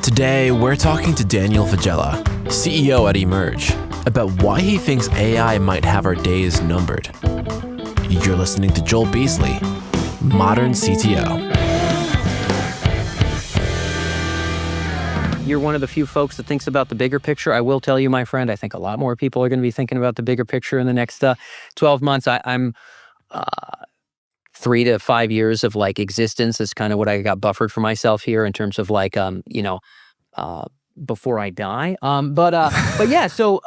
Today, we're talking to Daniel Faggella, CEO at Emerj, about why he thinks AI might have our days numbered. You're listening to Joel Beasley, Modern CTO. You're one of the few folks that thinks about the bigger picture. I will tell you, my friend, I think a lot more people are going to be thinking about the bigger picture in the next 12 months. I'm 3 to 5 years of existence is kind of what I got buffered for myself here in terms of before I die. But yeah, so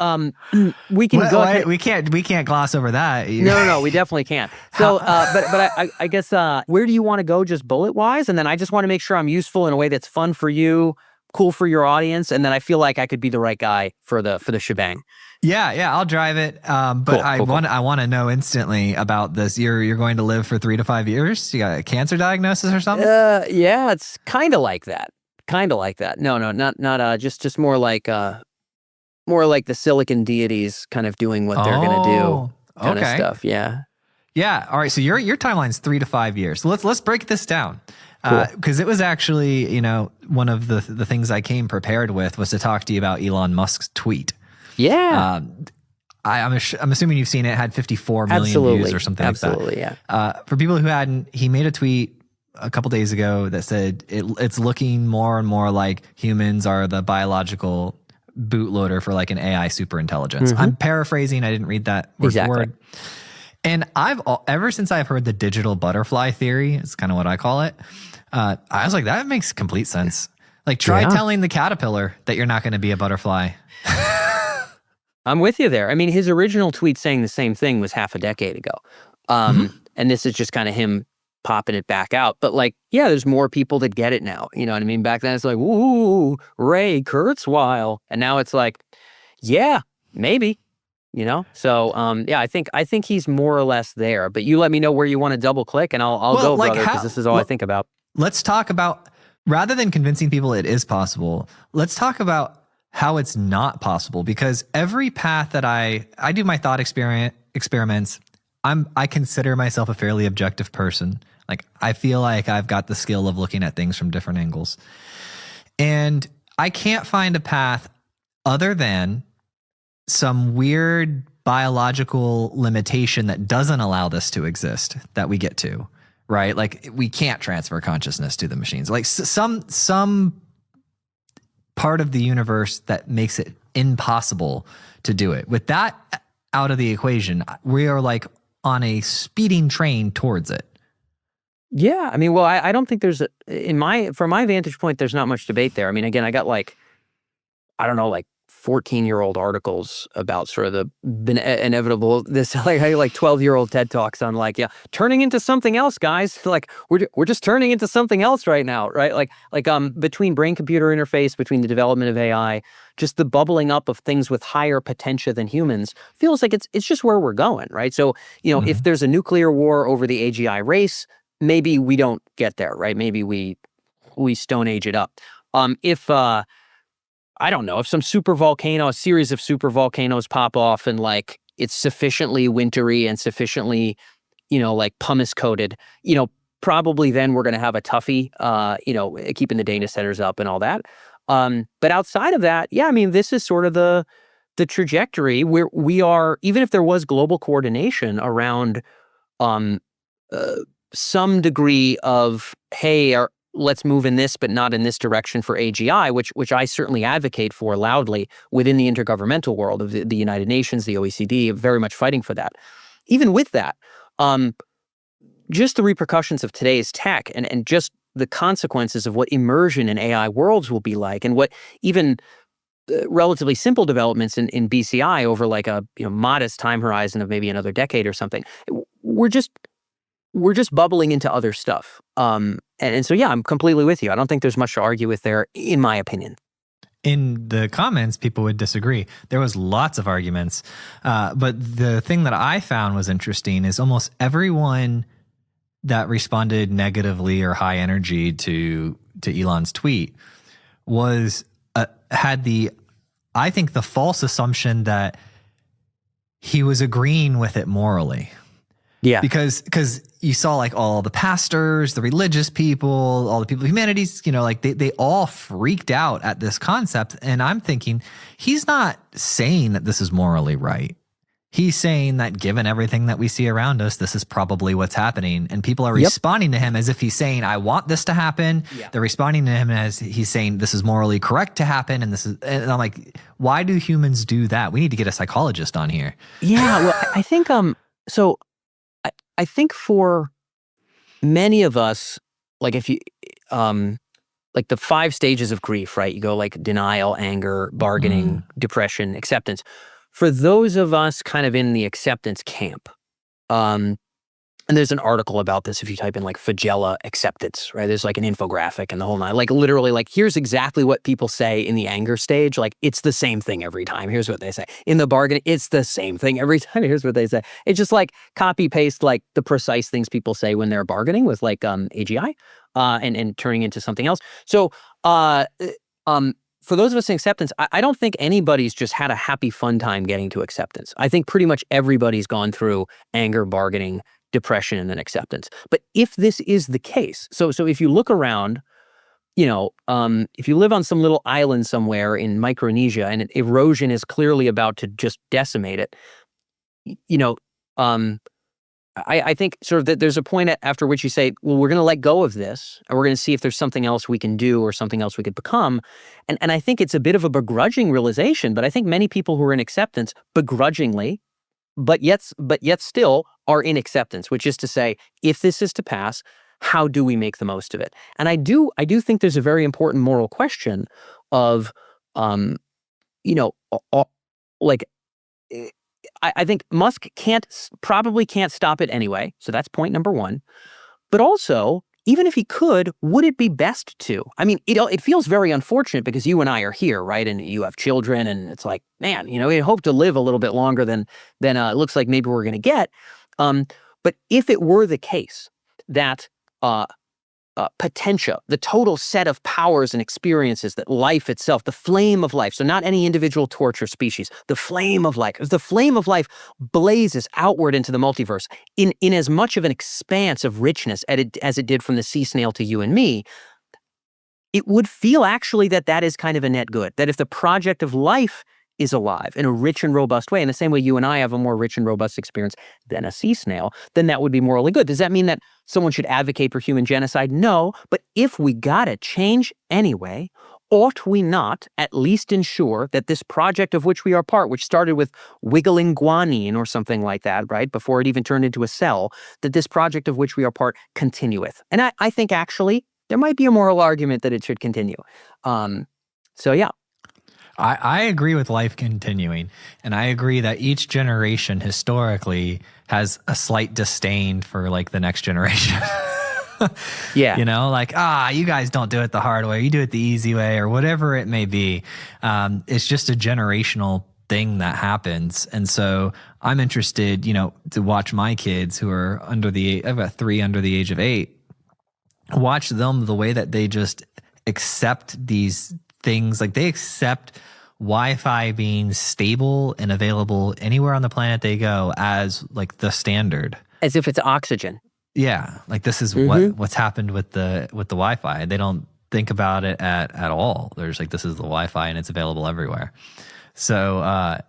we can go ahead. We can't gloss over that. No, we definitely can't. So, but I guess where do you want to go, just bullet wise? And then I just want to make sure I'm useful in a way that's fun for you, cool for your audience, and then I feel like I could be the right guy for the shebang. Yeah, I'll drive it. But cool, I want to know instantly about this. You're going to live for 3 to 5 years? You got a cancer diagnosis or something? Yeah, it's kind of like that. No, not just more like the silicon deities kind of doing what they're gonna do kind of stuff. Yeah. All right. So your timeline's 3 to 5 years. So let's break this down. Because it was actually, one of the things I came prepared with was to talk to you about Elon Musk's tweet. Yeah. I'm assuming you've seen it. It had 54 million views or something like that. Absolutely, yeah. For people who hadn't, he made a tweet a couple days ago that said it's looking more and more like humans are the biological bootloader for an AI superintelligence. Mm-hmm. I'm paraphrasing. I didn't read that word for word. And ever since I've heard the digital butterfly theory, it's kind of what I call it. I was like, that makes complete sense. Try telling the caterpillar that you're not going to be a butterfly. I'm with you there. I mean, his original tweet saying the same thing was half a decade ago. And this is just kind of him popping it back out. But there's more people that get it now. You know what I mean? Back then it's ooh, Ray Kurzweil. And now it's yeah, maybe. So I think he's more or less there. But you let me know where you want to double click, and I'll go, brother, because this is all I think about. Let's talk about, rather than convincing people it is possible, let's talk about how it's not possible. Because every path that I do my thought experiments, I consider myself a fairly objective person. I feel like I've got the skill of looking at things from different angles, and I can't find a path other than some weird biological limitation that doesn't allow this to exist that we get to, right? We can't transfer consciousness to the machines. Some part of the universe that makes it impossible to do it. With that out of the equation, we are on a speeding train towards it. Yeah, I mean, well, I don't think there's from my vantage point, there's not much debate there. I mean, again, I got 14-year-old articles about sort of the inevitable, this 12-year-old TED Talks on turning into something else, guys. We're just turning into something else right now, right? Between brain-computer interface, between the development of AI, just the bubbling up of things with higher potential than humans feels like it's just where we're going, right? So, if there's a nuclear war over the AGI race, maybe we don't get there, right? Maybe we Stone Age it up. I don't know, if some a series of super volcanoes pop off and it's sufficiently wintry and sufficiently, pumice coated, probably then we're going to have a toughie, keeping the data centers up and all that. But outside of that, yeah, I mean, this is sort of the trajectory where we are, even if there was global coordination around some degree of, hey, let's move in this, but not in this direction for AGI, which I certainly advocate for loudly within the intergovernmental world of the United Nations, the OECD, very much fighting for that. Even with that, just the repercussions of today's tech and just the consequences of what immersion in AI worlds will be like, and what even relatively simple developments in BCI over a modest time horizon of maybe another decade or something, we're just bubbling into other stuff. And so, yeah, I'm completely with you. I don't think there's much to argue with there, in my opinion. In the comments, people would disagree. There was lots of arguments. But the thing that I found was interesting is almost everyone that responded negatively or high energy to Elon's tweet had I think the false assumption that he was agreeing with it morally. Yeah. because you saw like all the pastors, the religious people, all the people of humanities, like they all freaked out at this concept. And I'm thinking, he's not saying that this is morally right. He's saying that given everything that we see around us, this is probably what's happening. And people are responding to him as if he's saying, I want this to happen. Yeah. They're responding to him as he's saying, this is morally correct to happen. And I'm like, why do humans do that? We need to get a psychologist on here. Yeah. Well, I think, so I think for many of us, like if you, like the 5 stages of grief, right? You go like denial, anger, bargaining, depression, acceptance. For those of us kind of in the acceptance camp, and there's an article about this if you type in like Faggella acceptance, right? There's like an infographic and the whole nine, like literally like here's exactly what people say in the anger stage. Like it's the same thing every time. Here's what they say. In the bargaining, it's the same thing every time. Here's what they say. It's just like copy paste like the precise things people say when they're bargaining with like AGI and turning into something else. So for those of us in acceptance, I don't think anybody's just had a happy, fun time getting to acceptance. I think pretty much everybody's gone through anger, bargaining, depression, and then acceptance. But if this is the case, so if you look around, if you live on some little island somewhere in Micronesia and erosion is clearly about to just decimate it, I think sort of that there's a point after which you say, well, we're going to let go of this and we're going to see if there's something else we can do or something else we could become. And I think it's a bit of a begrudging realization, but I think many people who are in acceptance begrudgingly, but yet still are in acceptance, which is to say, if this is to pass, how do we make the most of it? And I do think there's a very important moral question of, like, I think Musk probably can't stop it anyway. So that's point number 1. But also, even if he could, would it be best to? I mean, it feels very unfortunate because you and I are here, right? And you have children, and it's like, man, we hope to live a little bit longer than it looks like maybe we're going to get. But if it were the case that potentia, the total set of powers and experiences that life itself, the flame of life, so not any individual torch or species, the flame of life, as the flame of life blazes outward into the multiverse in as much of an expanse of richness as it did from the sea snail to you and me, it would feel actually that is kind of a net good. That if the project of life is alive in a rich and robust way, in the same way you and I have a more rich and robust experience than a sea snail, then that would be morally good. Does that mean that someone should advocate for human genocide? No, but if we gotta change anyway, ought we not at least ensure that this project of which we are part, which started with wiggling guanine or something like that, right, before it even turned into a cell, that this project of which we are part continueth? And I think actually there might be a moral argument that it should continue. So yeah. I agree with life continuing, and I agree that each generation historically has a slight disdain for like the next generation. Yeah. Like, you guys don't do it the hard way, you do it the easy way, or whatever it may be. It's just a generational thing that happens. And so I'm interested, to watch my kids who are I've got 3 under the age of 8, watch them, the way that they just accept these things. Like they accept Wi-Fi being stable and available anywhere on the planet they go as like the standard, as if it's oxygen. Yeah, like this is what's happened with the Wi-Fi. They don't think about it at all. They're just like, this is the Wi-Fi and it's available everywhere. So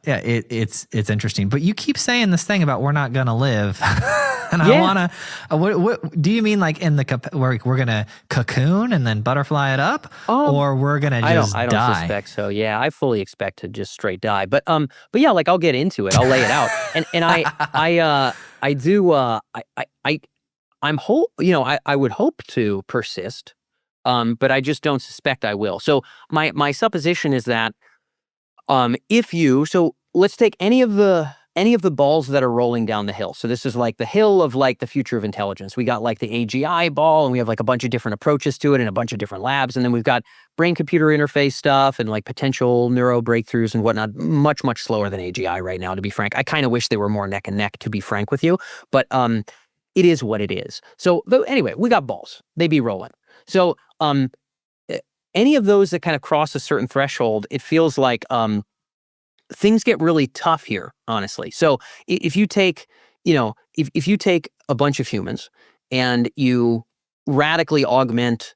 yeah, it's interesting. But you keep saying this thing about we're not gonna live, and I wanna. What do you mean? Like in we're gonna cocoon and then butterfly it up, or we're gonna just I don't die? suspect so. Yeah, I fully expect to just straight die. But yeah, like I'll get into it. I'll lay it out, and I do. I would hope to persist, but I just don't suspect I will. So my supposition is that. So let's take any of the balls that are rolling down the hill. So this is like the hill of like the future of intelligence. We got like the AGI ball, and we have like a bunch of different approaches to it and a bunch of different labs. And then we've got brain-computer interface stuff and like potential neuro breakthroughs and whatnot, much, much slower than AGI right now, to be frank. I kind of wish they were more neck and neck, to be frank with you, but it is what it is. So anyway, we got balls. They be rolling. So any of those that kind of cross a certain threshold, it feels like things get really tough here, honestly. So if you take, if you take a bunch of humans and you radically augment,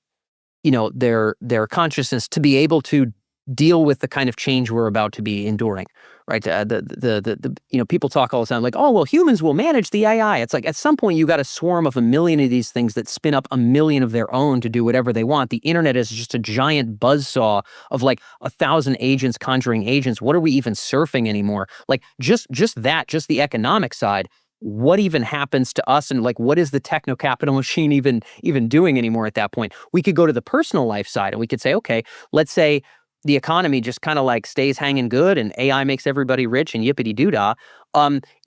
their consciousness to be able to deal with the kind of change we're about to be enduring, right? People talk all the time like, oh, well, humans will manage the AI. It's like at some point you got a swarm of a million of these things that spin up a million of their own to do whatever they want. The internet is just a giant buzzsaw of like 1,000 agents conjuring agents. What are we even surfing anymore? Like just the economic side. What even happens to us, and like what is the techno-capital machine even doing anymore at that point? We could go to the personal life side and we could say, okay, let's say the economy just kind of like stays hanging good and AI makes everybody rich and yippity-doo-dah.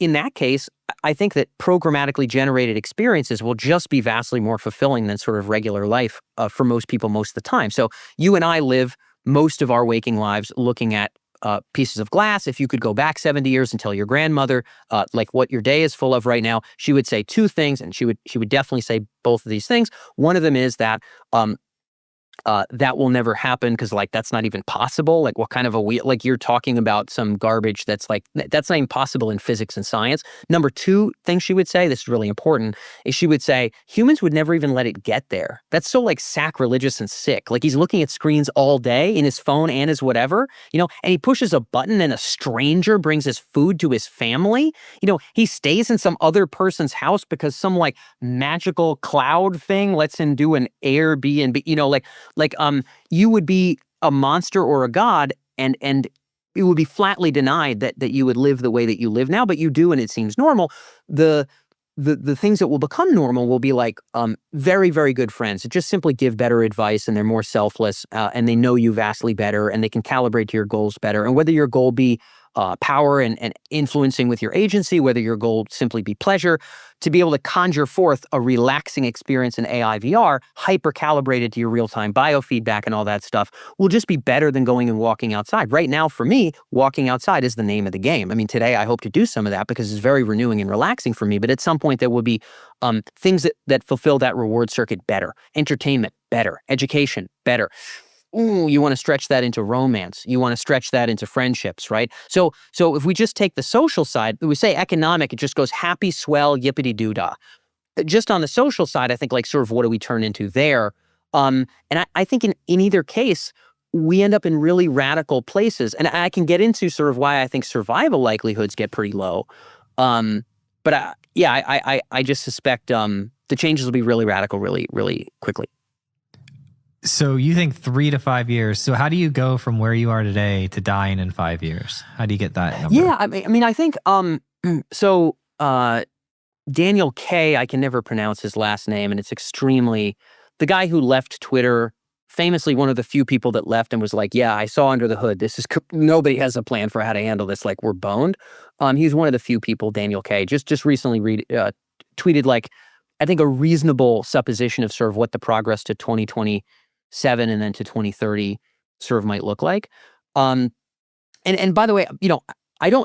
In that case, I think that programmatically generated experiences will just be vastly more fulfilling than sort of regular life for most people most of the time. So you and I live most of our waking lives looking at pieces of glass. If you could go back 70 years and tell your grandmother like what your day is full of right now, she would say two things, and she would definitely say both of these things. One of them is that that will never happen because like that's not even possible. Like what kind of like you're talking about some garbage that's not even possible in physics and science. Number two thing she would say, this is really important, is she would say humans would never even let it get there. That's so like sacrilegious and sick. Like he's looking at screens all day in his phone and his whatever, and he pushes a button and a stranger brings his food to his family. He stays in some other person's house because some like magical cloud thing lets him do an Airbnb, you would be a monster or a god, and it would be flatly denied that you would live the way that you live now, but you do, and it seems normal. The things that will become normal will be like very, very good friends that just simply give better advice, and they're more selfless, and they know you vastly better, and they can calibrate to your goals better. And whether your goal be power and influencing with your agency, whether your goal simply be pleasure, to be able to conjure forth a relaxing experience in AI VR, hyper-calibrated to your real-time biofeedback and all that stuff, will just be better than going and walking outside. Right now, for me, walking outside is the name of the game. I mean, today I hope to do some of that because it's very renewing and relaxing for me, but at some point there will be things that fulfill that reward circuit better. Entertainment, better. Education, better. Ooh, you want to stretch that into romance. You want to stretch that into friendships, right? So if we just take the social side, we say economic, it just goes happy, swell, yippity-doo-dah. Just on the social side, I think like sort of what do we turn into there? And I think in either case, we end up in really radical places. And I can get into sort of why I think survival likelihoods get pretty low. But I just suspect the changes will be really radical really, really quickly. So you think 3 to 5 years. So how do you go from where you are today to dying in 5 years? How do you get that number? Yeah, I mean, I think Daniel K, I can never pronounce his last name, and it's extremely, the guy who left Twitter, famously one of the few people that left and was like, yeah, I saw under the hood. This is, nobody has a plan for how to handle this. Like, we're boned. He's one of the few people, Daniel K, just recently tweeted like, I think a reasonable supposition of sort of what the progress to 2027 and then to 2030 sort of might look like. And by the way,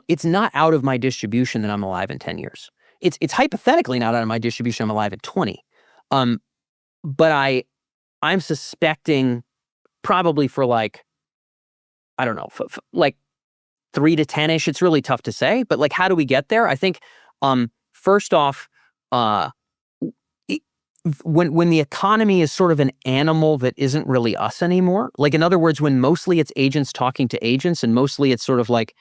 it's not out of my distribution that I'm alive in 10 years. It's hypothetically not out of my distribution I'm alive at 20. But I'm suspecting probably for like, I don't know, like 3 to 10-ish. It's really tough to say, but like, how do we get there? I think, first off, when the economy is sort of an animal that isn't really us anymore, like in other words, when mostly it's agents talking to agents and mostly it's sort of like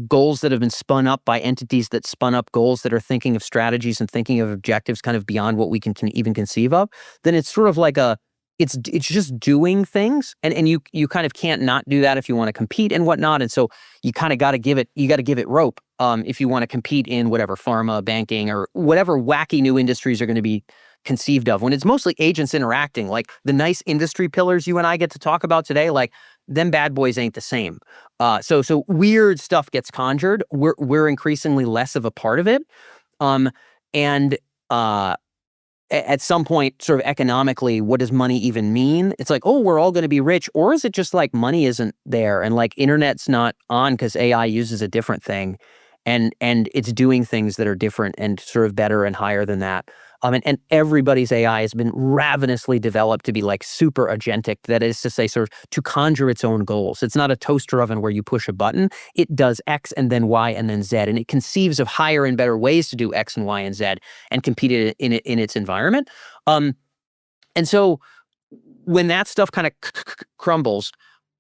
goals that have been spun up by entities that spun up goals that are thinking of strategies and thinking of objectives kind of beyond what we can even conceive of, then it's sort of like it's just doing things, and you kind of can't not do that if you want to compete and whatnot, and so you kind of got to give it rope if you want to compete in whatever pharma, banking, or whatever wacky new industries are going to be conceived of. When it's mostly agents interacting, like the nice industry pillars you and I get to talk about today, like them bad boys ain't the same. So weird stuff gets conjured. We're increasingly less of a part of it, and at some point, sort of economically, what does money even mean? It's like, oh, we're all going to be rich. Or is it just like money isn't there and like internet's not on because AI uses a different thing and it's doing things that are different and sort of better and higher than that. And everybody's AI has been ravenously developed to be like super agentic. That is to say, sort of to conjure its own goals. It's not a toaster oven where you push a button. It does X and then Y and then Z, and it conceives of higher and better ways to do X and Y and Z and compete in its environment. And so when that stuff kind of crumbles,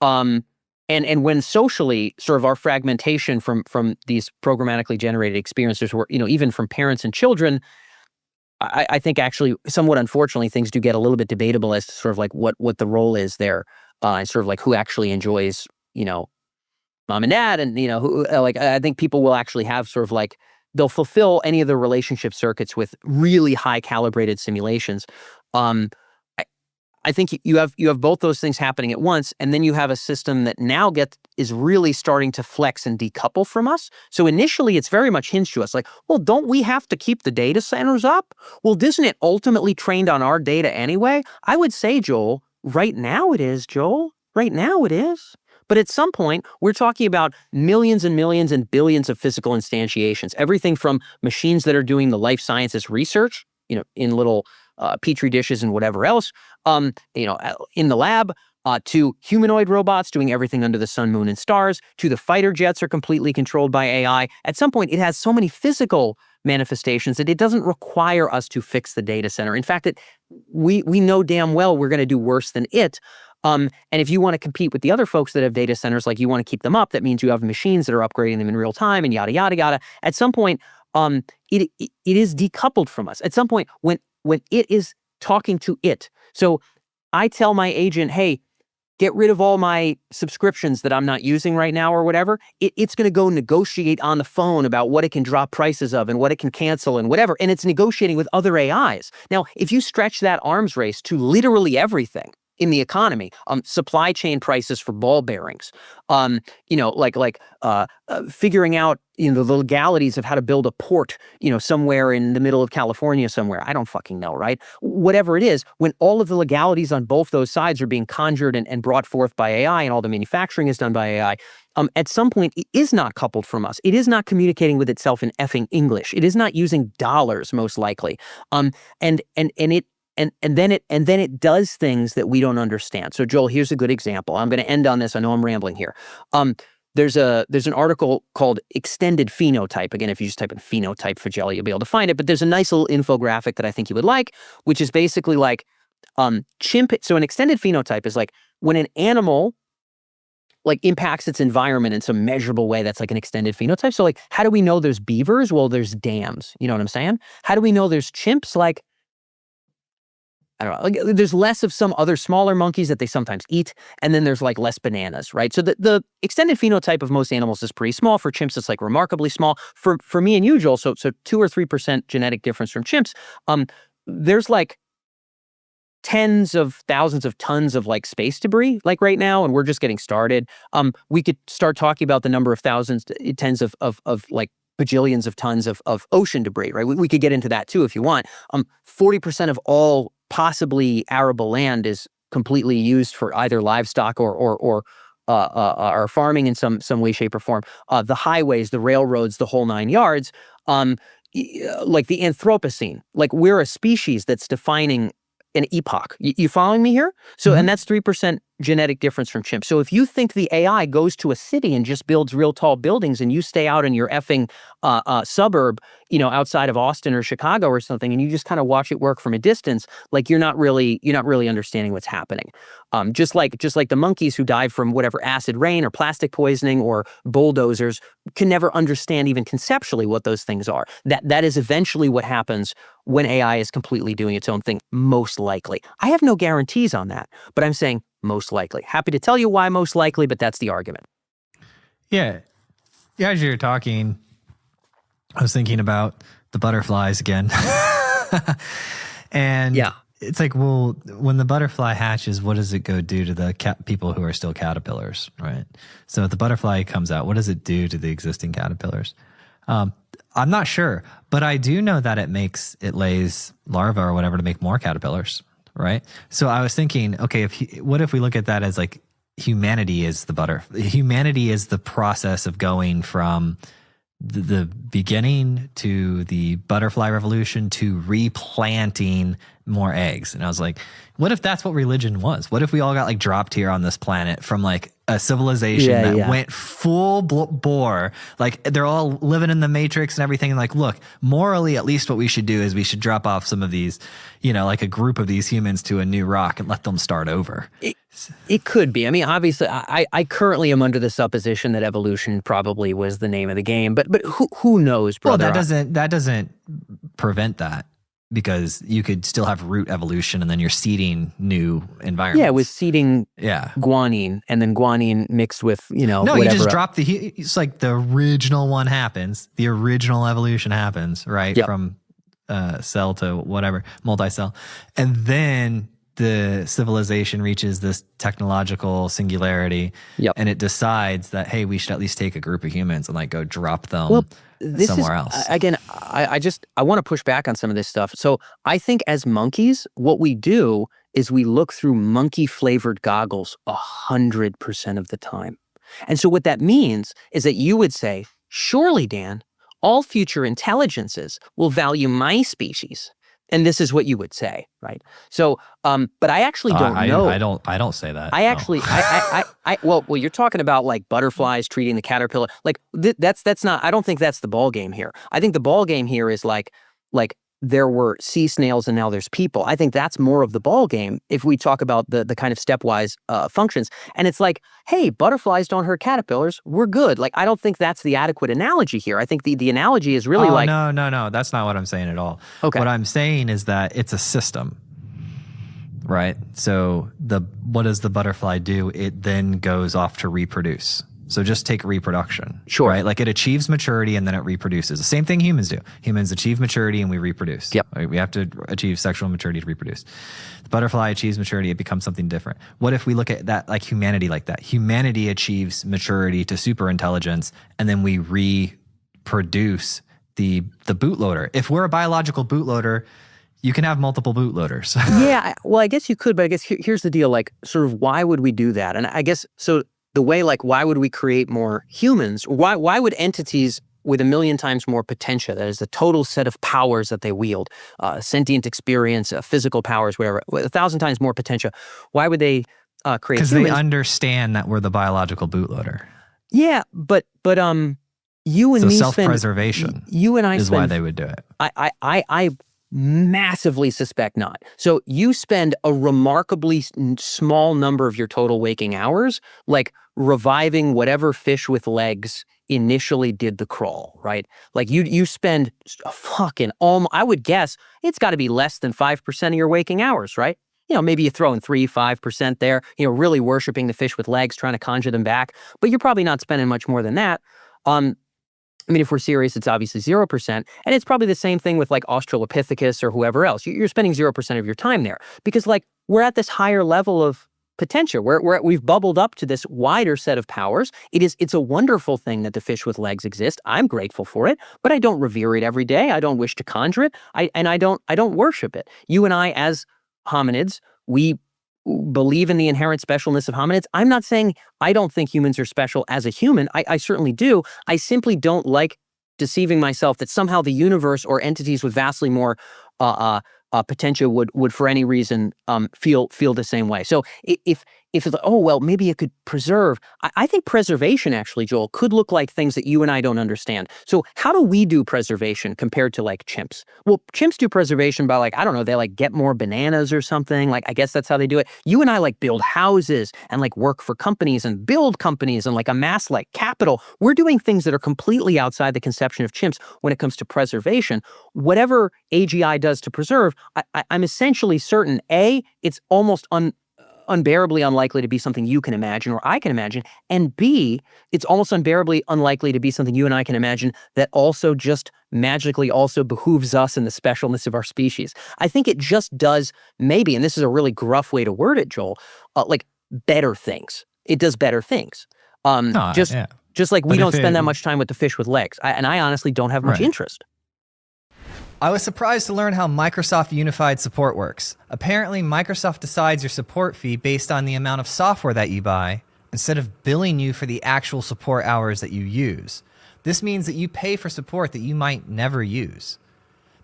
and when socially sort of our fragmentation from these programmatically generated experiences, were, even from parents and children, I think actually somewhat unfortunately things do get a little bit debatable as to sort of like what the role is there, and sort of like who actually enjoys, mom and dad, and who, like, I think people will actually have sort of like they'll fulfill any of the relationship circuits with really high calibrated simulations. I think you have both those things happening at once, and then you have a system that now is really starting to flex and decouple from us. So initially, it's very much hinged to us, like, well, don't we have to keep the data centers up? Well, isn't it ultimately trained on our data anyway? I would say, Joel, right now it is, Joel. Right now it is. But at some point, we're talking about millions and millions and billions of physical instantiations, everything from machines that are doing the life sciences research, in little petri dishes and whatever else, in the lab, to humanoid robots doing everything under the sun, moon, and stars, to the fighter jets are completely controlled by AI. At some point, it has so many physical manifestations that it doesn't require us to fix the data center. In fact, we know damn well we're going to do worse than it. And if you want to compete with the other folks that have data centers, like you want to keep them up, that means you have machines that are upgrading them in real time and yada, yada, yada. At some point, it is decoupled from us. At some point, when it is talking to it. So I tell my agent, hey, get rid of all my subscriptions that I'm not using right now or whatever. It's going to go negotiate on the phone about what it can drop prices of and what it can cancel and whatever. And it's negotiating with other AIs. Now, if you stretch that arms race to literally everything in the economy, supply chain prices for ball bearings, figuring out the legalities of how to build a port, somewhere in the middle of California somewhere. I don't fucking know, right? Whatever it is, when all of the legalities on both those sides are being conjured and brought forth by AI, and all the manufacturing is done by AI, at some point it is not coupled from us. It is not communicating with itself in effing English. It is not using dollars, most likely. And then it does things that we don't understand. So Joel, here's a good example. I'm going to end on this. I know I'm rambling here. There's an article called Extended Phenotype. Again, if you just type in phenotype Faggella, you'll be able to find it. But there's a nice little infographic that I think you would like, which is basically like So an extended phenotype is like when an animal like impacts its environment in some measurable way. That's like an extended phenotype. So like, how do we know there's beavers? Well, there's dams. You know what I'm saying? How do we know there's chimps? Like, I don't know, like, there's less of some other smaller monkeys that they sometimes eat, and then there's like less bananas, right? So the extended phenotype of most animals is pretty small. For chimps, it's like remarkably small. For me and you, Joel, so 2 or 3% genetic difference from chimps. There's like tens of thousands of tons of like space debris like right now, and we're just getting started. We could start talking about the number of thousands, tens of like bajillions of tons of ocean debris, right? We could get into that too if you want. 40% of all possibly arable land is completely used for either livestock or farming in some way, shape, or form. The highways, the railroads, the whole 9 yards. Like the Anthropocene, like we're a species that's defining an epoch. You following me here? So, Mm-hmm. and that's 3% genetic difference from chimps. So if you think the AI goes to a city and just builds real tall buildings, and you stay out in your effing suburb, outside of Austin or Chicago or something, and you just kind of watch it work from a distance, like you're not really understanding what's happening. Just like the monkeys who died from whatever acid rain or plastic poisoning or bulldozers can never understand even conceptually what those things are. That is eventually what happens when AI is completely doing its own thing, most likely. I have no guarantees on that, but I'm saying most likely. Happy to tell you why most likely, but that's the argument. Yeah. As you're talking, I was thinking about the butterflies again. And Yeah. it's like, well, when the butterfly hatches, what does it go do to the people who are still caterpillars, right? So if the butterfly comes out, what does it do to the existing caterpillars? I'm not sure, but I do know that it lays larvae or whatever to make more caterpillars, right? So I was thinking, okay, what if we look at that as like humanity is the process of going from the beginning to the butterfly revolution to replanting more eggs. And I was like, what if that's what religion was? What if we all got like dropped here on this planet from like a civilization that went full bore, like they're all living in the matrix and everything. And like, look, morally, at least what we should do is we should drop off some of these, like a group of these humans to a new rock and let them start over. It could be. I mean, obviously, I currently am under the supposition that evolution probably was the name of the game, but who knows, brother? Well, that doesn't prevent that, because you could still have root evolution and then you're seeding new environments. Yeah, with seeding guanine, and then guanine mixed with, No, whatever. you just drop it's like the original one happens. The original evolution happens, right? Yep. From cell to whatever, multi-cell. And then the civilization reaches this technological singularity, and it decides that, hey, we should at least take a group of humans and like go drop them somewhere else. Again, I want to push back on some of this stuff. So I think as monkeys, what we do is we look through monkey-flavored goggles 100% of the time. And so what that means is that you would say, surely, Dan, all future intelligences will value my species. And this is what you would say, right? So, but I actually don't know. I don't say that. I actually, well, you're talking about like butterflies treating the caterpillar. Like that's not, I don't think that's the ball game here. I think the ball game here is like there were sea snails and now there's people. I think that's more of the ball game if we talk about the kind of stepwise functions. And it's like, hey, butterflies don't hurt caterpillars. We're good. Like, I don't think that's the adequate analogy here. I think the analogy is really No. That's not what I'm saying at all. Okay. What I'm saying is that it's a system, right? So what does the butterfly do? It then goes off to reproduce. So just take reproduction, sure, right? Like it achieves maturity and then it reproduces. The same thing humans do. Humans achieve maturity and we reproduce. Yep. Right? We have to achieve sexual maturity to reproduce. The butterfly achieves maturity, it becomes something different. What if we look at that like humanity like that? Humanity achieves maturity to super intelligence and then we reproduce the bootloader. If we're a biological bootloader, you can have multiple bootloaders. Yeah, well, I guess you could, but I guess here's the deal, like sort of why would we do that? And I guess, so the way, like, why would we create more humans? Why would entities with 1 million times more potential, that is the total set of powers that they wield, sentient experience, physical powers, whatever, 1,000 times more potential, why would they create humans? Because they understand that we're the biological bootloader. Yeah, but you and so me self-preservation you and I is spend, why they would do it. I massively suspect not. So you spend a remarkably small number of your total waking hours, like reviving whatever fish with legs initially did the crawl, right? Like you spend a fucking, I would guess it's got to be less than 5% of your waking hours, right? Maybe you throw in 3-5% there, really worshiping the fish with legs, trying to conjure them back, but you're probably not spending much more than that. I mean, if we're serious, it's obviously 0%. And it's probably the same thing with like Australopithecus or whoever else. You're spending 0% of your time there because like we're at this higher level of potential. We've bubbled up to this wider set of powers. It's a wonderful thing that the fish with legs exist. I'm grateful for it, but I don't revere it every day. I don't wish to conjure it. I don't worship it. You and I, as hominids, we believe in the inherent specialness of hominids. I'm not saying I don't think humans are special as a human. I certainly do. I simply don't like deceiving myself that somehow the universe or entities with vastly more potential would for any reason feel the same way. So if it's like, oh, well, maybe it could preserve. I think preservation actually, Joel, could look like things that you and I don't understand. So how do we do preservation compared to like chimps? Well, chimps do preservation by like, I don't know, they like get more bananas or something. Like, I guess that's how they do it. You and I like build houses and like work for companies and build companies and like amass like capital. We're doing things that are completely outside the conception of chimps when it comes to preservation. Whatever AGI does to preserve, I'm essentially certain, A, it's almost unbearably unlikely to be something you can imagine or I can imagine, and B, it's almost unbearably unlikely to be something you and I can imagine that also just magically also behooves us in the specialness of our species. I think it just does maybe, and this is a really gruff way to word it, Joel, like better things. It does better things. Just like we don't spend that much time with the fish with legs. I honestly don't have much interest. I was surprised to learn how Microsoft Unified Support works. Apparently, Microsoft decides your support fee based on the amount of software that you buy, instead of billing you for the actual support hours that you use. This means that you pay for support that you might never use.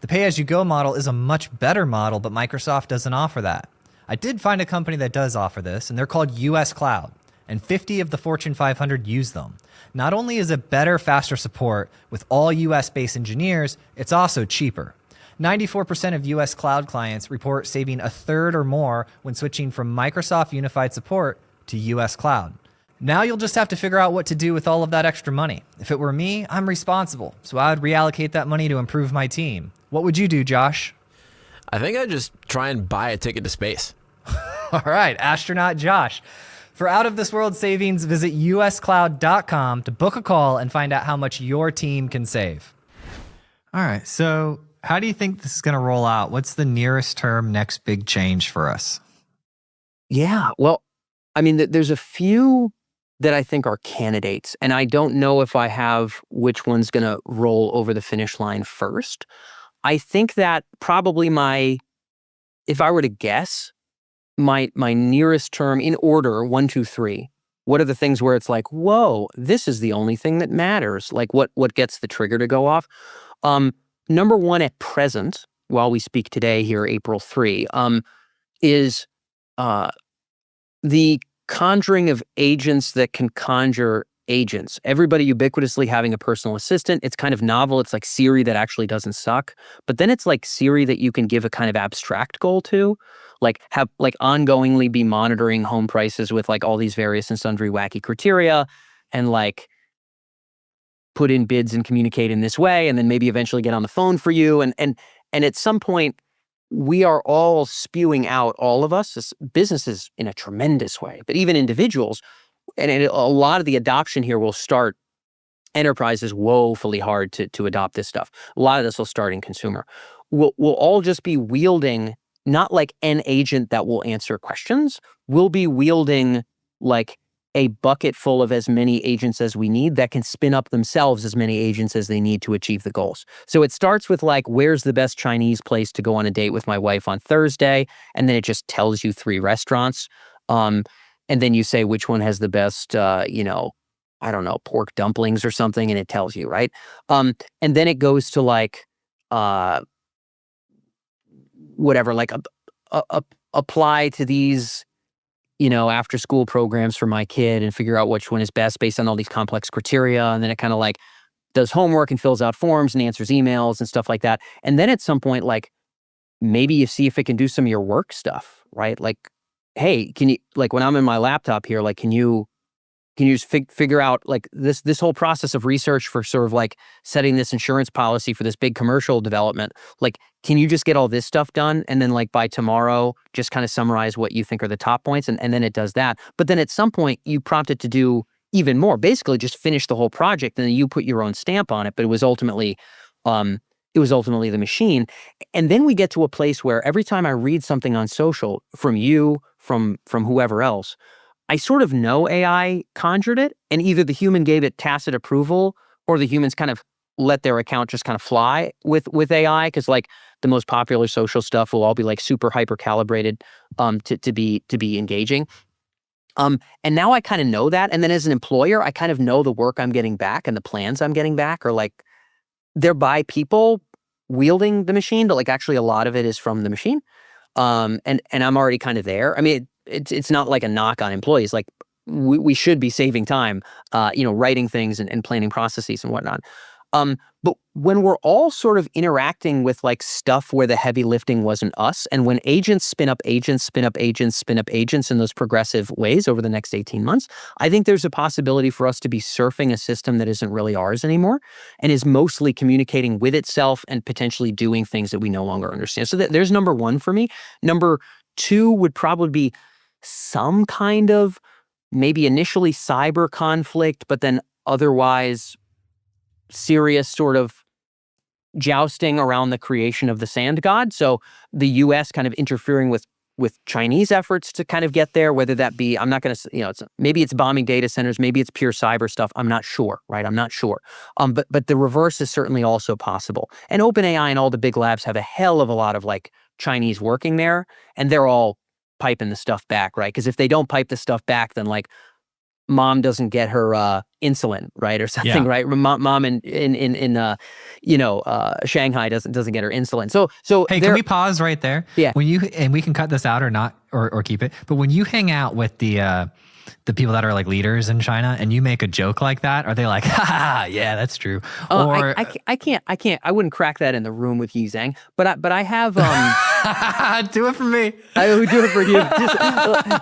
The pay-as-you-go model is a much better model, but Microsoft doesn't offer that. I did find a company that does offer this, and they're called US Cloud, and 50 of the Fortune 500 use them. Not only is it better, faster support with all US-based engineers, it's also cheaper. 94% of US cloud clients report saving a third or more when switching from Microsoft Unified Support to US Cloud. Now you'll just have to figure out what to do with all of that extra money. If it were me, I'm responsible, so I would reallocate that money to improve my team. What would you do, Josh? I think I'd just try and buy a ticket to space. All right, astronaut Josh. For out of this world savings, visit uscloud.com to book a call and find out how much your team can save. All right, so how do you think this is going to roll out? What's the nearest term next big change for us? Yeah, well, I mean, there's a few that I think are candidates, and I don't know if I have which one's going to roll over the finish line first. I think that probably if I were to guess, my nearest term in order, 1, 2, 3, what are the things where it's like, whoa, this is the only thing that matters? Like what gets the trigger to go off? Number one at present, while we speak today here, April 3, is the conjuring of agents that can conjure agents. Everybody ubiquitously having a personal assistant. It's kind of novel. It's like Siri that actually doesn't suck. But then it's like Siri that you can give a kind of abstract goal to, like have like ongoingly be monitoring home prices with like all these various and sundry wacky criteria, and like put in bids and communicate in this way, and then maybe eventually get on the phone for you. And at some point, we are all spewing out, all of us, as businesses in a tremendous way, but even individuals. And a lot of the adoption here will start enterprises woefully hard to adopt this stuff. A lot of this will start in consumer. We'll all just be wielding not like an agent that will answer questions. We'll be wielding like a bucket full of as many agents as we need that can spin up themselves as many agents as they need to achieve the goals. So it starts with like, where's the best Chinese place to go on a date with my wife on Thursday? And then it just tells you 3 restaurants. And then you say which one has the best, I don't know, pork dumplings or something, and it tells you, right? And then it goes to like, whatever, like apply to these, after school programs for my kid and figure out which one is best based on all these complex criteria. And then it kind of like does homework and fills out forms and answers emails and stuff like that. And then at some point, like maybe you see if it can do some of your work stuff, right? Like, hey, can you, like when I'm in my laptop here, like, can you just figure out like this whole process of research for sort of like setting this insurance policy for this big commercial development? Like, can you just get all this stuff done? And then like by tomorrow, just kind of summarize what you think are the top points. And then it does that. But then at some point you prompt it to do even more, basically just finish the whole project. And then you put your own stamp on it. But it was ultimately the machine. And then we get to a place where every time I read something on social from you, from whoever else, I sort of know AI conjured it, and either the human gave it tacit approval or the humans kind of let their account just kind of fly with AI, because like the most popular social stuff will all be like super hyper calibrated to be engaging. And now I kind of know that. And then as an employer, I kind of know the work I'm getting back and the plans I'm getting back are like, they're by people wielding the machine, but like actually a lot of it is from the machine. And I'm already kind of there. I mean, it's not like a knock on employees. Like we should be saving time, writing things and planning processes and whatnot. But when we're all sort of interacting with like stuff where the heavy lifting wasn't us, and when agents spin up agents, spin up agents, spin up agents in those progressive ways over the next 18 months, I think there's a possibility for us to be surfing a system that isn't really ours anymore and is mostly communicating with itself and potentially doing things that we no longer understand. So there's number one for me. Number two would probably be some kind of maybe initially cyber conflict, but then otherwise serious sort of jousting around the creation of the sand god. So the U.S. kind of interfering with Chinese efforts to kind of get there, whether that be, I'm not going to, maybe it's bombing data centers, maybe it's pure cyber stuff. I'm not sure, right? I'm not sure. But the reverse is certainly also possible. And OpenAI and all the big labs have a hell of a lot of like Chinese working there, and they're all piping the stuff back, right? Because if they don't pipe the stuff back, then like mom doesn't get her insulin, right, or something, Yeah. right? Mom in Shanghai doesn't get her insulin. So Hey, can we pause right there? Yeah. When you, and we can cut this out or not, or keep it. But when you hang out with the people that are like leaders in China, and you make a joke like that, are they like, ha, yeah, that's true? Or I can't. I wouldn't crack that in the room with Yi Zhang. But I have. do it for me. I would do it for you.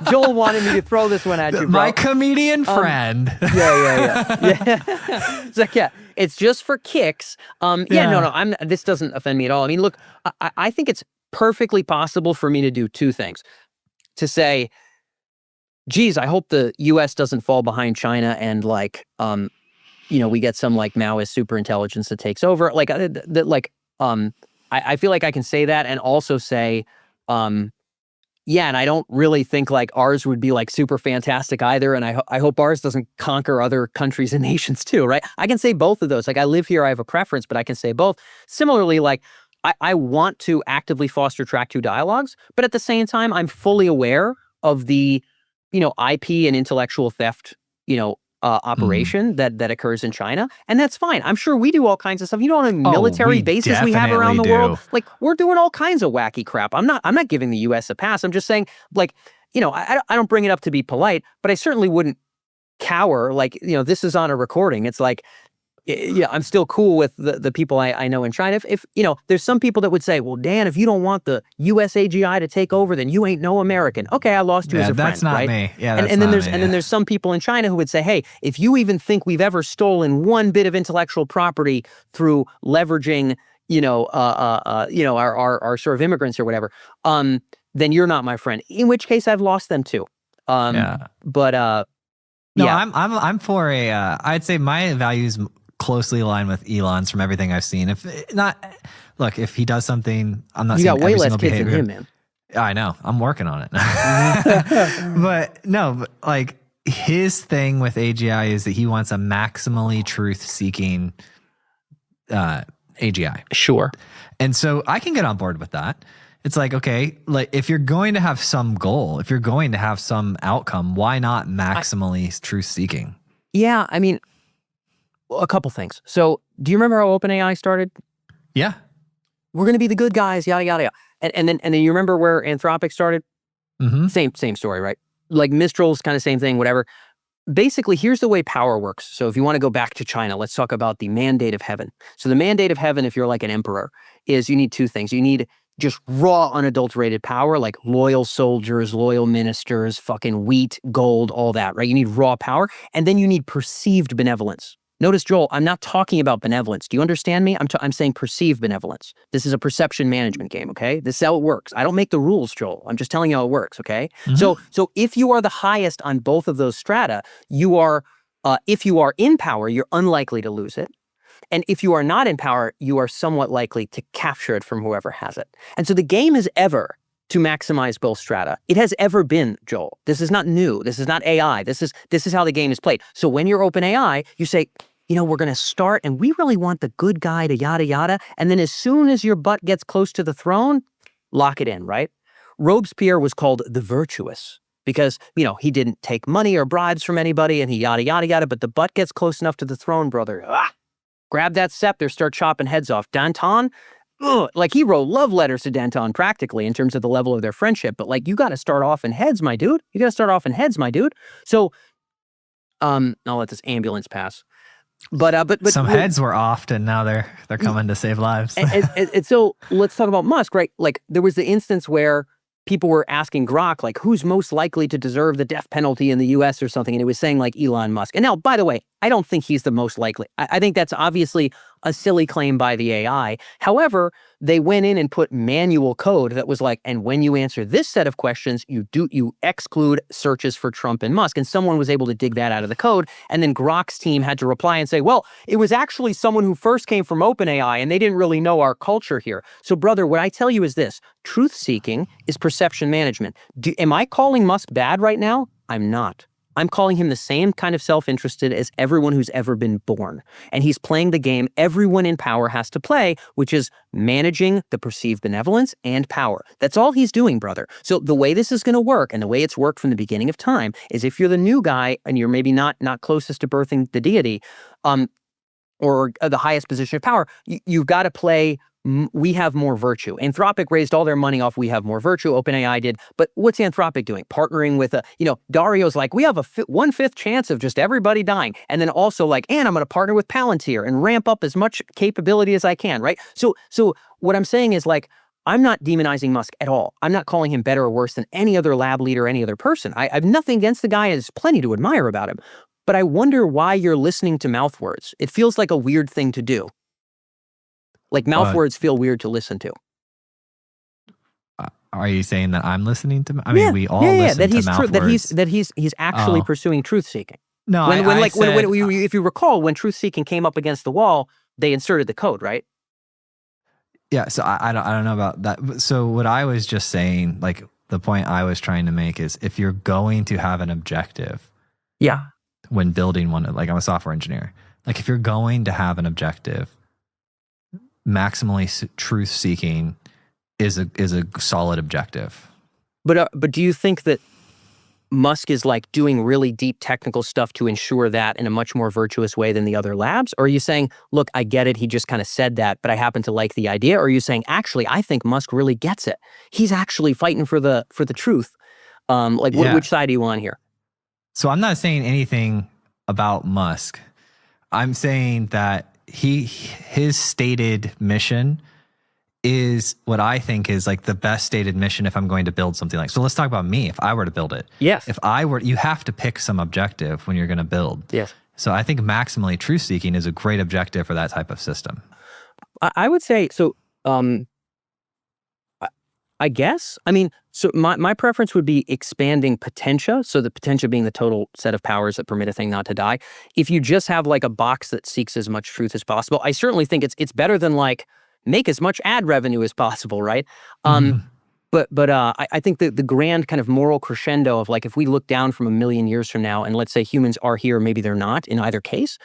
Joel wanted me to throw this one at you, bro. My comedian friend. Yeah. It's like, yeah, it's just for kicks. No. This doesn't offend me at all. I mean, look, I think it's perfectly possible for me to do two things. To say, geez, I hope the U.S. doesn't fall behind China and we get some like Maoist super intelligence that takes over. I feel like I can say that and also say, and I don't really think like ours would be like super fantastic either. And I hope ours doesn't conquer other countries and nations too, right? I can say both of those. Like I live here, I have a preference, but I can say both. Similarly, like I want to actively foster track two dialogues, but at the same time, I'm fully aware of the, IP and intellectual theft, operation that occurs in China, and that's fine. I'm sure we do all kinds of stuff. On a military bases we have around the world, like we're doing all kinds of wacky crap. I'm not giving the U.S. a pass. I'm just saying, like, I don't bring it up to be polite, but I certainly wouldn't cower. Like, this is on a recording. It's like, yeah, I'm still cool with the people I know in China. If there's some people that would say, well, Dan, if you don't want the US AGI to take over, then you ain't no American. Okay, I lost you as a friend. That's not right? me. Yeah, and then there's some people in China who would say, hey, if you even think we've ever stolen one bit of intellectual property through leveraging, our sort of immigrants or whatever, then you're not my friend. In which case, I've lost them too. But no, yeah. I'm for a. I'd say my values closely aligned with Elon's from everything I've seen. If he does something, I'm not. You saying got way every less single kids behavior. than him, man. I know. I'm working on it. But like his thing with AGI is that he wants a maximally truth-seeking AGI. Sure. And so I can get on board with that. It's like, okay, like if you're going to have some goal, if you're going to have some outcome, why not maximally truth-seeking? Yeah, I mean, a couple things. So, do you remember how OpenAI started? Yeah. We're going to be the good guys, yada yada yada. And then you remember where Anthropic started? Mm-hmm. Same story, right? Like Mistral's kind of same thing, whatever. Basically, here's the way power works. So if you want to go back to China, let's talk about the mandate of heaven. So the mandate of heaven, if you're like an emperor, is you need two things. You need just raw, unadulterated power, like loyal soldiers, loyal ministers, fucking wheat, gold, all that, right? You need raw power. And then you need perceived benevolence. Notice, Joel, I'm not talking about benevolence. Do you understand me? I'm saying perceived benevolence. This is a perception management game, okay? This is how it works. I don't make the rules, Joel. I'm just telling you how it works, okay? Mm-hmm. So if you are the highest on both of those strata, you are, if you are in power, you're unlikely to lose it. And if you are not in power, you are somewhat likely to capture it from whoever has it. And so the game is ever to maximize both strata. It has ever been, Joel. This is not new. This is not AI. This is how the game is played. So when you're OpenAI, you say, we're going to start and we really want the good guy to yada yada. And then as soon as your butt gets close to the throne, lock it in, right? Robespierre was called the virtuous because, he didn't take money or bribes from anybody and he yada yada yada, but the butt gets close enough to the throne, brother. Grab that scepter, start chopping heads off. Danton, like he wrote love letters to Danton practically in terms of the level of their friendship. But like, you got to start off in heads, my dude. So, I'll let this ambulance pass. But some heads were off, and now they're coming to save lives. and so let's talk about Musk, right? Like there was the instance where people were asking Grok, like, who's most likely to deserve the death penalty in the U.S. or something, and it was saying like Elon Musk. And now, by the way, I don't think he's the most likely. I think that's obviously a silly claim by the AI. However, they went in and put manual code that was like, and when you answer this set of questions, you exclude searches for Trump and Musk. And someone was able to dig that out of the code. And then Grok's team had to reply and say, well, it was actually someone who first came from OpenAI and they didn't really know our culture here. So brother, what I tell you is this, truth seeking is perception management. Am I calling Musk bad right now? I'm not. I'm calling him the same kind of self-interested as everyone who's ever been born. And he's playing the game everyone in power has to play, which is managing the perceived benevolence and power. That's all he's doing, brother. So the way this is going to work, and the way it's worked from the beginning of time, is if you're the new guy and you're maybe not closest to birthing the deity, or the highest position of power, you've got to play we have more virtue. Anthropic raised all their money off we have more virtue. OpenAI did. But what's Anthropic doing? Partnering with Dario's like, we have a 1/5 chance of just everybody dying. And then also like, and I'm going to partner with Palantir and ramp up as much capability as I can, right? So what I'm saying is like, I'm not demonizing Musk at all. I'm not calling him better or worse than any other lab leader, any other person. I have nothing against the guy. There's plenty to admire about him. But I wonder why you're listening to mouth words. It feels like a weird thing to do. Like mouth words feel weird to listen to. Are you saying that I'm listening to? I mean, we all listen to mouth words. That he's actually pursuing truth seeking. No, if you recall, when truth seeking came up against the wall, they inserted the code, right? Yeah. So I don't know about that. So what I was just saying, like the point I was trying to make is, if you're going to have an objective, when building one, like I'm a software engineer, like if you're going to have an objective, maximally truth seeking is a solid objective. But do you think that Musk is like doing really deep technical stuff to ensure that in a much more virtuous way than the other labs? Or are you saying, look, I get it, he just kind of said that, but I happen to like the idea? Or are you saying, actually, I think Musk really gets it. He's actually fighting for the truth. Which side are you on here? So I'm not saying anything about Musk. I'm saying that his stated mission is what I think is like the best stated mission if I'm going to build something like. So let's talk about me. If I were to build it. Yes. If I were, you have to pick some objective when you're going to build. Yes. So I think maximally truth seeking is a great objective for that type of system. I would say so. I guess. I mean, so my preference would be expanding potentia. So the potentia being the total set of powers that permit a thing not to die. If you just have like a box that seeks as much truth as possible, I certainly think it's better than like make as much ad revenue as possible, right? But I think the grand kind of moral crescendo of like, if we look down from 1,000,000 years from now and let's say humans are here, maybe they're not in either case.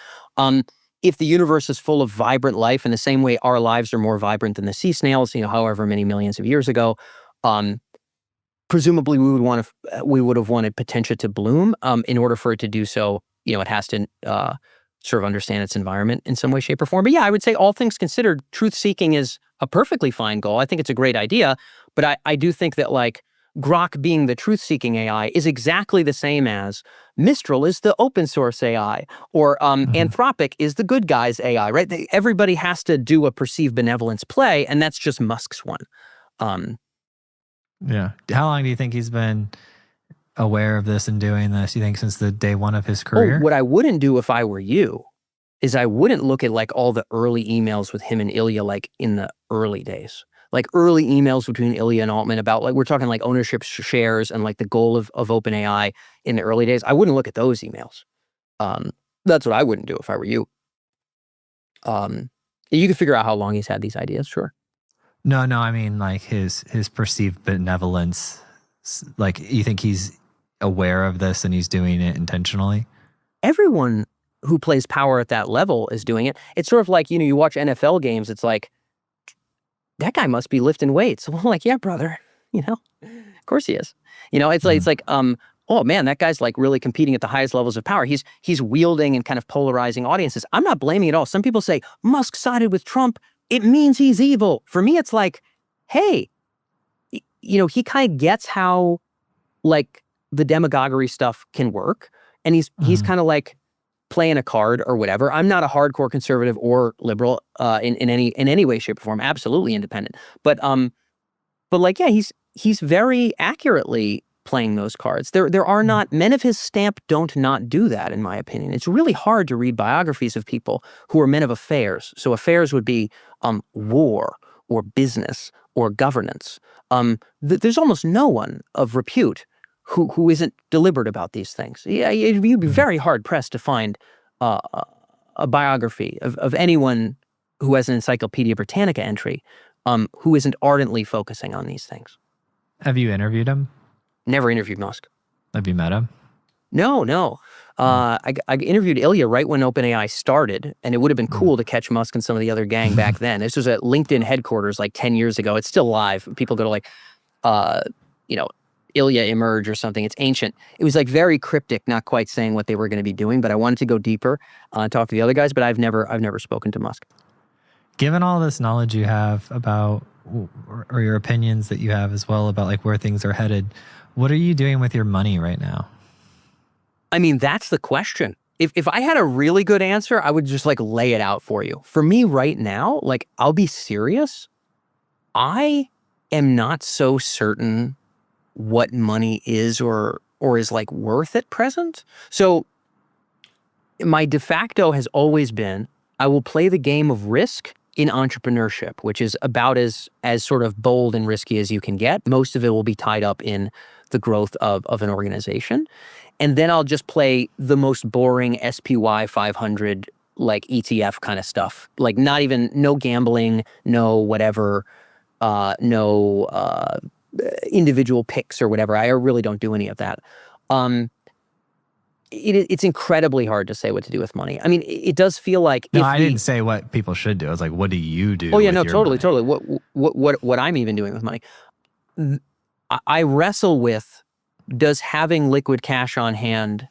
If the universe is full of vibrant life in the same way our lives are more vibrant than the sea snails, however many millions of years ago, presumably we would have wanted potentia to bloom. In order for it to do so, it has to sort of understand its environment in some way, shape, or form. But yeah, I would say all things considered, truth seeking is a perfectly fine goal. I think it's a great idea, but I do think that like Grok being the truth-seeking AI is exactly the same as Mistral is the open source AI, or Anthropic is the good guys AI, right? Everybody has to do a perceived benevolence play, and that's just Musk's one. Yeah. How long do you think he's been aware of this and doing this? You think since the day one of his career? What I wouldn't do if I were you is I wouldn't look at like all the early emails with him and Ilya like in the early days. Like early emails between Ilya and Altman about like, we're talking like ownership shares and like the goal of OpenAI in the early days. I wouldn't look at those emails. That's what I wouldn't do if I were you. You could figure out how long he's had these ideas, sure. No, I mean like his perceived benevolence. Like you think he's aware of this and he's doing it intentionally? Everyone who plays power at that level is doing it. It's sort of like, you watch NFL games, it's like, that guy must be lifting weights. So I'm like, yeah, brother, of course he is. It's like, oh man, that guy's like really competing at the highest levels of power. He's wielding and kind of polarizing audiences. I'm not blaming at all. Some people say Musk sided with Trump. It means he's evil. For me, it's like, hey, he kind of gets how like the demagoguery stuff can work. And he's kind of like playing a card or whatever. I'm not a hardcore conservative or liberal in any way, shape, or form. Absolutely independent. But like, yeah, he's very accurately playing those cards. There are not, men of his stamp don't not do that, in my opinion. It's really hard to read biographies of people who are men of affairs. So affairs would be war or business or governance. There's almost no one of repute who isn't deliberate about these things. Yeah, you'd be very hard pressed to find a biography of anyone who has an Encyclopedia Britannica entry who isn't ardently focusing on these things. Have you interviewed him? Never interviewed Musk. Have you met him? No. I interviewed Ilya right when OpenAI started, and it would have been cool to catch Musk and some of the other gang back then. This was at LinkedIn headquarters like 10 years ago. It's still live. People go to like, Ilya Emerj or something. It's ancient. It was like very cryptic, not quite saying what they were going to be doing, but I wanted to go deeper and talk to the other guys, but I've never spoken to Musk. Given all this knowledge you have about, or your opinions that you have as well about like where things are headed, what are you doing with your money right now? I mean, that's the question. If I had a really good answer, I would just like lay it out for you. For me right now, like I'll be serious. I am not so certain what money is or is like worth at present. So my de facto has always been, I will play the game of risk in entrepreneurship, which is about as sort of bold and risky as you can get. Most of it will be tied up in the growth of an organization. And then I'll just play the most boring SPY 500 like ETF kind of stuff. Like no gambling, no whatever, no individual picks or whatever. I really don't do any of that. It's incredibly hard to say what to do with money. I mean, it does feel like I didn't say what people should do. I was like, what do you do? Oh yeah, no, with your totally. money? What I'm even doing with money. I wrestle with, does having liquid cash on hand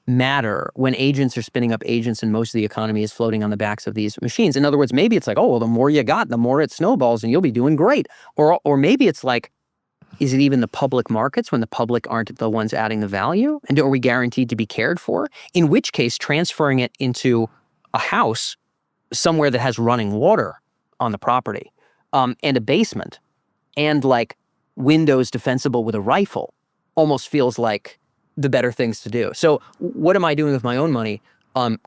matter when agents are spinning up agents and most of the economy is floating on the backs of these machines? In other words, maybe it's like, oh, well, the more you got, the more it snowballs and you'll be doing great. Or maybe it's like, is it even the public markets when the public aren't the ones adding the value? And are we guaranteed to be cared for? In which case, transferring it into a house somewhere that has running water on the property, and a basement, and like windows defensible with a rifle almost feels like the better things to do. So what am I doing with my own money?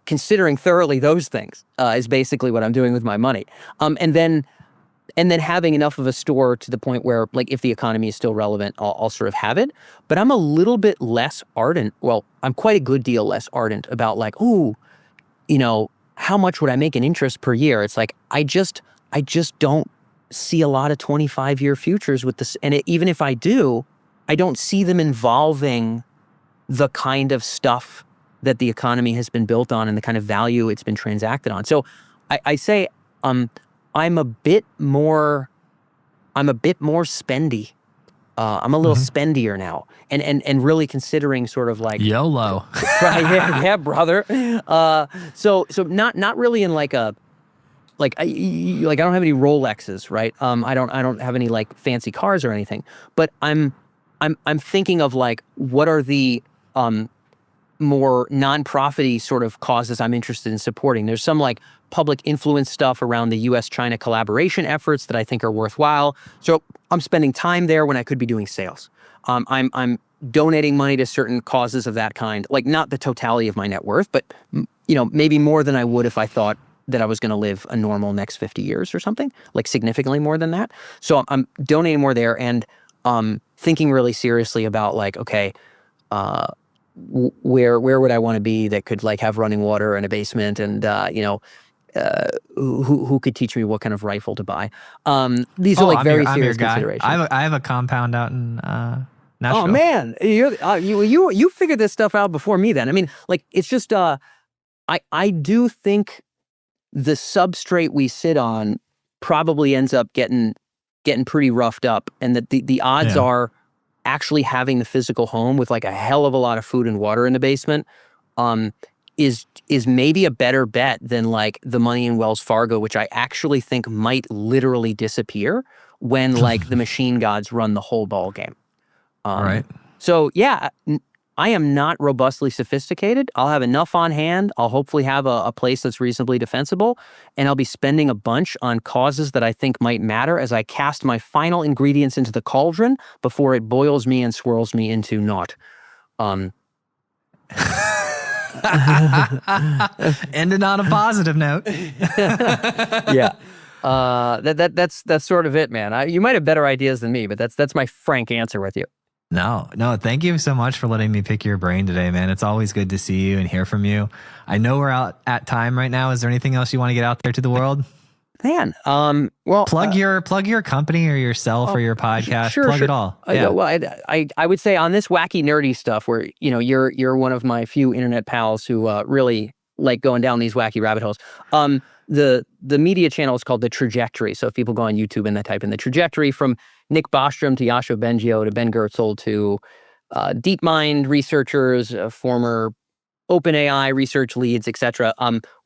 Considering thoroughly those things is basically what I'm doing with my money. And then having enough of a store to the point where, like, if the economy is still relevant, I'll sort of have it. But I'm a little bit less ardent. Well, I'm quite a good deal less ardent about like, ooh, how much would I make in interest per year? It's like, I just don't see a lot of 25-year futures with this. And even if I do, I don't see them involving the kind of stuff that the economy has been built on and the kind of value it's been transacted on. So I say, I'm a bit more spendy. I'm a little spendier now, and really considering sort of like YOLO. Right, yeah, brother. So not really in like a I don't have any Rolexes, right? I don't have any like fancy cars or anything, but I'm thinking of like, what are the more non-profit-y sort of causes I'm interested in supporting. There's some like public influence stuff around the US-China collaboration efforts that I think are worthwhile. So I'm spending time there when I could be doing sales. I'm donating money to certain causes of that kind, like not the totality of my net worth, but maybe more than I would if I thought that I was going to live a normal next 50 years or something, like significantly more than that. So I'm donating more there and thinking really seriously about like, okay, where would I want to be that could like have running water and a basement and who could teach me what kind of rifle to buy? These are like very serious considerations. I have a compound out in Nashville. Oh man, you figured this stuff out before me. Then I mean, like it's just I do think the substrate we sit on probably ends up getting pretty roughed up, and that the odds are actually having the physical home with like a hell of a lot of food and water in the basement is maybe a better bet than like the money in Wells Fargo, which I actually think might literally disappear when like the machine gods run the whole ball game. Right. So yeah, I am not robustly sophisticated. I'll have enough on hand. I'll hopefully have a place that's reasonably defensible, and I'll be spending a bunch on causes that I think might matter as I cast my final ingredients into the cauldron before it boils me and swirls me into naught. Ended on a positive note. Yeah. That's sort of it, man. You might have better ideas than me, but that's my frank answer with you. No. Thank you so much for letting me pick your brain today, man. It's always good to see you and hear from you. I know we're out at time right now. Is there anything else you want to get out there to the world? Man, well, Plug your company or yourself or your podcast. Sure, Plug sure. it all. Well, I would say on this wacky nerdy stuff, where you're one of my few internet pals who really like going down these wacky rabbit holes. The media channel is called The Trajectory. So if people go on YouTube and they type in The Trajectory, from Nick Bostrom to Yasho Bengio to Ben Goertzel to DeepMind researchers, former OpenAI research leads, etc.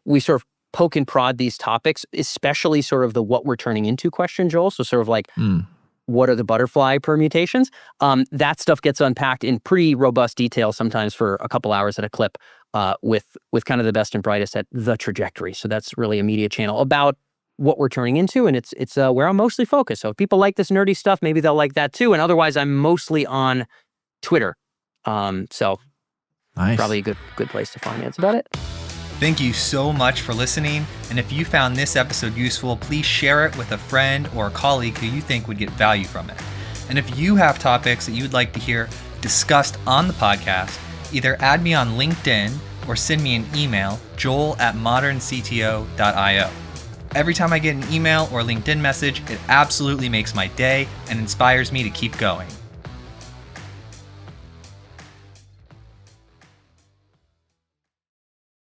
We sort of poke and prod these topics, especially sort of the what we're turning into question, Joel. So sort of like, what are the butterfly permutations? That stuff gets unpacked in pretty robust detail, sometimes for a couple hours at a clip, with kind of the best and brightest at The Trajectory. So that's really a media channel about what we're turning into, and it's where I'm mostly focused. So if people like this nerdy stuff, maybe they'll like that too. And otherwise, I'm mostly on Twitter. So Nice. probably a good place to find me. That's about it. Thank you so much for listening. And if you found this episode useful, please share it with a friend or a colleague who you think would get value from it. And if you have topics that you would like to hear discussed on the podcast, either add me on LinkedIn or send me an email, joel@moderncto.io. Every time I get an email or LinkedIn message, it absolutely makes my day and inspires me to keep going.